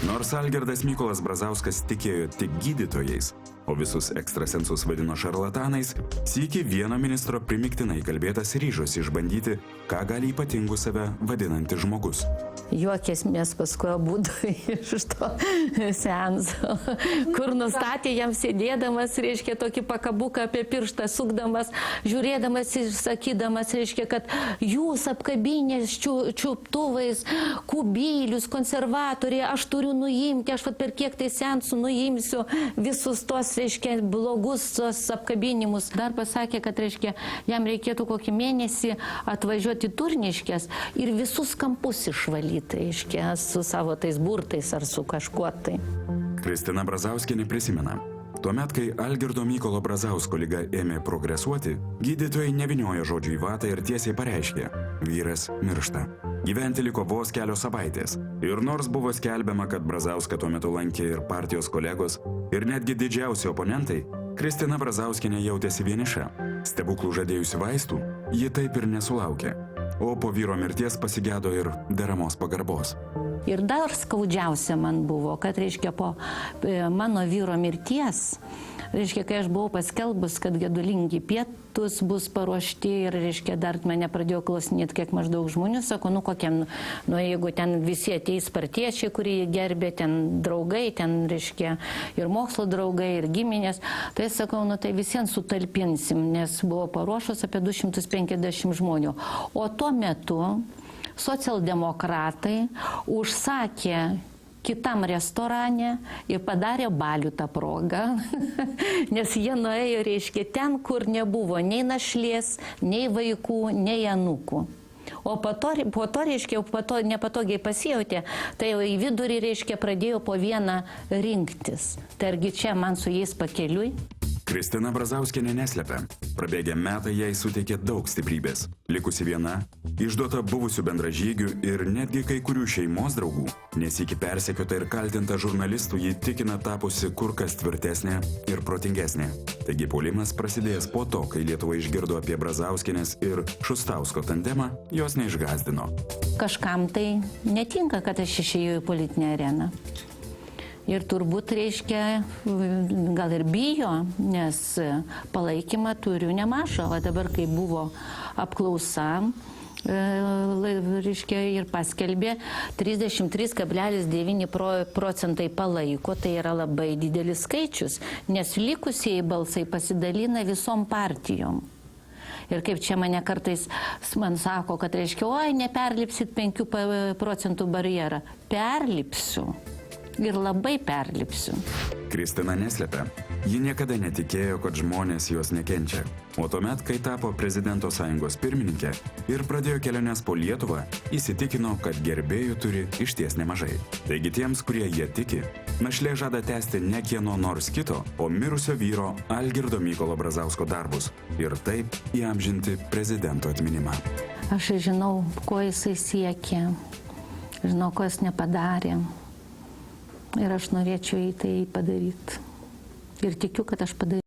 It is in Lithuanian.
Nors Algirdas Mykolas Brazauskas tikėjo tik gydytojais, o visus ekstrasensus vadino šarlatanais, sykį vieno ministro primiktinai kalbėtas ryžosi išbandyti, ką gali ypatingų save vadinantis žmogus. Juokėsmės paskui abudu iš to seanso, kur nustatė jam sėdėdamas, reiškia, tokį pakabuką apie pirštą sukdamas, žiūrėdamas ir sakydamas, reiškia, kad jūs apkabinės čiuptuvais, kubilius, konservatoriai, aš turiu nuimti, aš per kiek tai seansų nuimsiu visus tos, reiškia, blogus tos apkabinimus. Dar pasakė, kad, reiškia, jam reikėtų kokį mėnesį atvažiuoti Turniškės ir visus kampus išvalyti, reiškia, su savo tais burtais ar su kažkuo tai. Kristina Brazauskienė prisimena. Tuomet, kai Algirdo Mykolo Brazausko liga ėmė progresuoti, gydytojai nevyniojo žodžių į vatą ir tiesiai pareiškė – vyras miršta. Gyventi liko vos kelios savaitės. Ir nors buvo skelbiama, kad Brazauską tuo metu lankė ir partijos kolegos, ir netgi didžiausi oponentai, Kristina Brazauskienė jautėsi vieniša. Stebuklų žadėjusi vaistų, ji taip ir nesulaukė. O po vyro mirties pasigėdo ir deramos pagarbos. Ir dar skaudžiausia man buvo, kad, reiškia, po mano vyro mirties, reiškia, kai aš buvau paskelbus, kad gedulingi pietus bus paruošti ir, reiškia, dar mane pradėjo klausinėti, kiek maždaug žmonių, sako, kokiam, jeigu ten visi ateis partiečiai, kurie gerbė, ten draugai, ten, reiškia, ir mokslo draugai, ir giminės, tai sakau, tai visiems sutalpinsim, nes buvo paruošus apie 250 žmonių. O tuo metu socialdemokratai užsakė kitam restorane ir padarė balių tą progą, nes jie nuėjo, reiškia, ten, kur nebuvo nei našlės, nei vaikų, nei anūkų. O po to, reiškia, nepatogiai pasijautė, tai jau į vidurį, reiškia, pradėjo po vieną rinktis. Tai argi čia man su jais pakeliui? Kristina Brazauskienė neslepia. Prabėgę metai jai suteikė daug stiprybės. Likusi viena, išduota buvusių bendražygių ir netgi kai kurių šeimos draugų, nesykį persekiota ir kaltinta žurnalistų, ji tikina tapusi kur kas tvirtesnė ir protingesnė. Taigi puolimas prasidėjęs po to, kai Lietuva išgirdo apie Brazauskienės ir Šustausko tandemą, jos neišgąsdino. Kažkam tai netinka, kad aš išėjau į politinę areną. Ir turbūt, reiškia, gal ir bijo, nes palaikymą turiu nemažą. O dabar, kai buvo apklausa, reiškia, ir paskelbė, 33,9% palaiko, tai yra labai didelis skaičius, nes likusieji balsai pasidalina visom partijom. Ir kaip čia mane kartais man sako, kad, reiškia, oi, neperlipsit 5% barjerą. Perlipsiu. Ir labai perlipsiu. Kristina neslepia. Ji niekada netikėjo, kad žmonės jos nekenčia. O tuomet, kai tapo prezidento sąjungos pirmininkė ir pradėjo keliones po Lietuvą, įsitikino, kad gerbėjų turi išties nemažai. Taigi tiems, kurie jie tiki, našlė žada tęsti ne kieno nors kito, o mirusio vyro Algirdo Mykolo Brazausko darbus ir taip įamžinti prezidento atminimą. Aš žinau, ko jisai siekė, žinau, ko jis nepadarė. Ir aš norėčiau į tai padaryti. Ir tikiu, kad aš padarysiu.